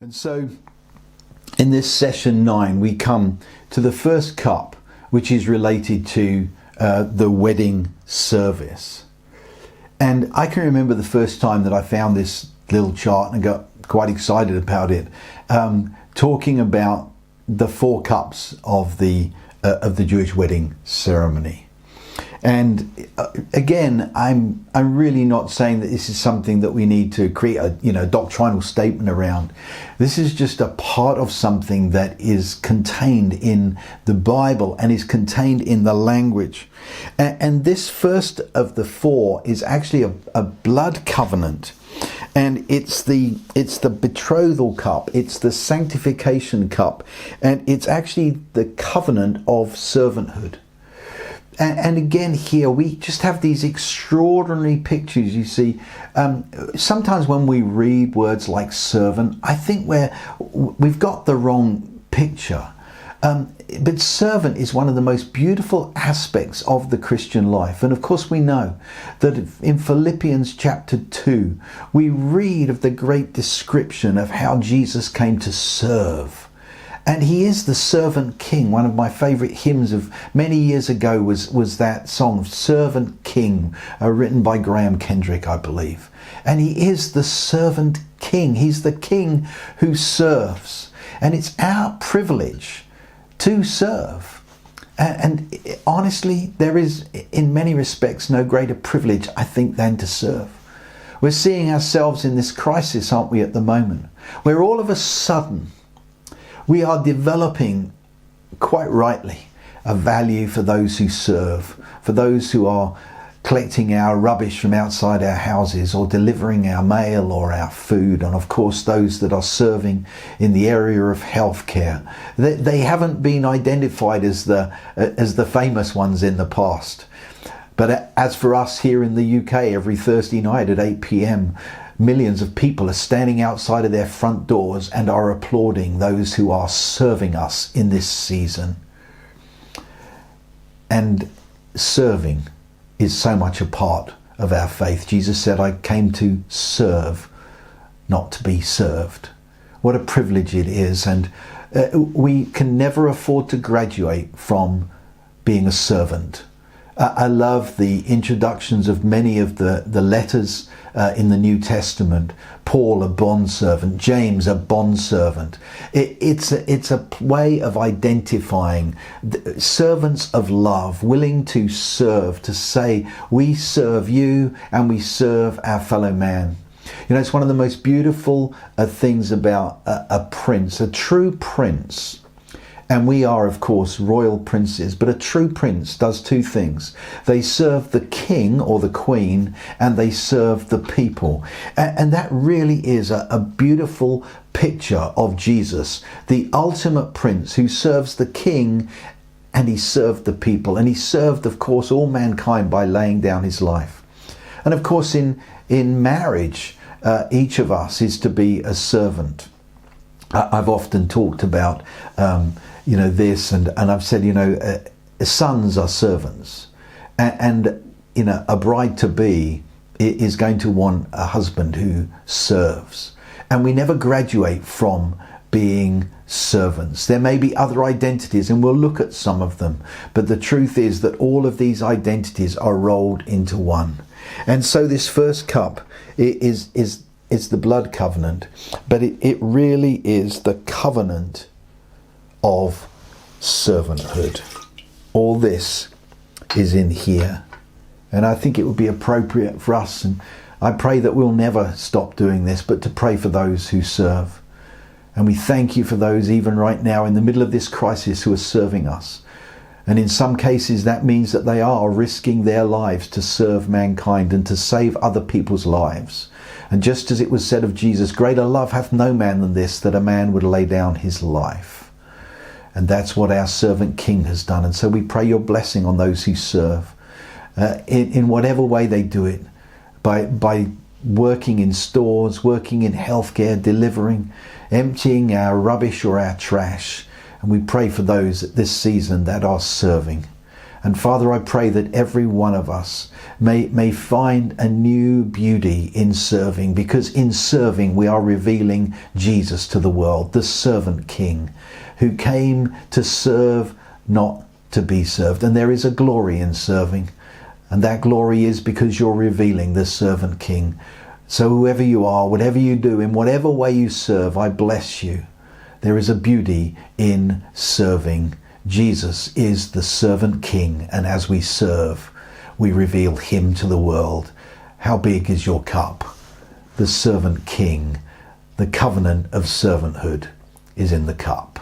And so in this session 9, we come to the first cup, which is related to the wedding service. And I can remember the first time that I found this little chart and got quite excited about it, talking about the 4 cups of the Jewish wedding ceremony. And again, I'm really not saying that this is something that we need to create a doctrinal statement around. This is just a part of something that is contained in the Bible and is contained in the language. And this first of the 4 is actually a blood covenant. And it's the betrothal cup, it's the sanctification cup, and it's actually the covenant of servanthood. And again here we just have these extraordinary pictures. You see, sometimes when we read words like servant, I think we've got the wrong picture. But servant is one of the most beautiful aspects of the Christian life. And of course we know that in Philippians chapter 2, we read of the great description of how Jesus came to serve. And he is the servant king. One of my favourite hymns of many years ago was that song, Servant King, written by Graham Kendrick, I believe. And he is the servant king. He's the king who serves. And it's our privilege to serve. And honestly, there is, in many respects, no greater privilege, I think, than to serve. We're seeing ourselves in this crisis, aren't we, at the moment, where all of a sudden we are developing, quite rightly, a value for those who serve, for those who are collecting our rubbish from outside our houses or delivering our mail or our food, and of course those that are serving in the area of healthcare. They haven't been identified as the famous ones in the past. But as for us here in the UK, every Thursday night at 8 p.m, millions of people are standing outside of their front doors and are applauding those who are serving us in this season. And serving is so much a part of our faith. Jesus said, I came to serve, not to be served. What a privilege it is. And we can never afford to graduate from being a servant. I love the introductions of many of the letters in the New Testament. Paul, a bondservant. James, a bondservant. It's a way of identifying servants of love, willing to serve, to say, we serve you and we serve our fellow man. You know, it's one of the most beautiful things about a prince, a true prince. And we are, of course, royal princes, but a true prince does 2 things. They serve the king or the queen, and they serve the people. And that really is a beautiful picture of Jesus, the ultimate prince who serves the king, and he served the people. And he served, of course, all mankind by laying down his life. And of course, in marriage, each of us is to be a servant. I've often talked about this, and I've said, sons are servants, and a bride to be is going to want a husband who serves. And we never graduate from being servants. There may be other identities, and we'll look at some of them, but the truth is that all of these identities are rolled into one. And so this first cup is the blood covenant, but it really is the covenant of servanthood. All this is in here. And I think it would be appropriate for us, and I pray that we'll never stop doing this, but to pray for those who serve. And we thank you for those even right now in the middle of this crisis who are serving us. And in some cases that means that they are risking their lives to serve mankind and to save other people's lives. And just as it was said of Jesus, greater love hath no man than this, that a man would lay down his life. And that's what our servant king has done. And so we pray your blessing on those who serve, in whatever way they do it, by working in stores, working in healthcare, delivering, emptying our rubbish or our trash. And we pray for those this season that are serving. And Father, I pray that every one of us may find a new beauty in serving, because in serving we are revealing Jesus to the world, the servant king who came to serve, not to be served. And there is a glory in serving, and that glory is because you're revealing the servant king. So whoever you are, whatever you do, in whatever way you serve, I bless you. There is a beauty in serving. Jesus is the servant king, and as we serve, we reveal him to the world. How big is your cup? The servant king, the covenant of servanthood is in the cup.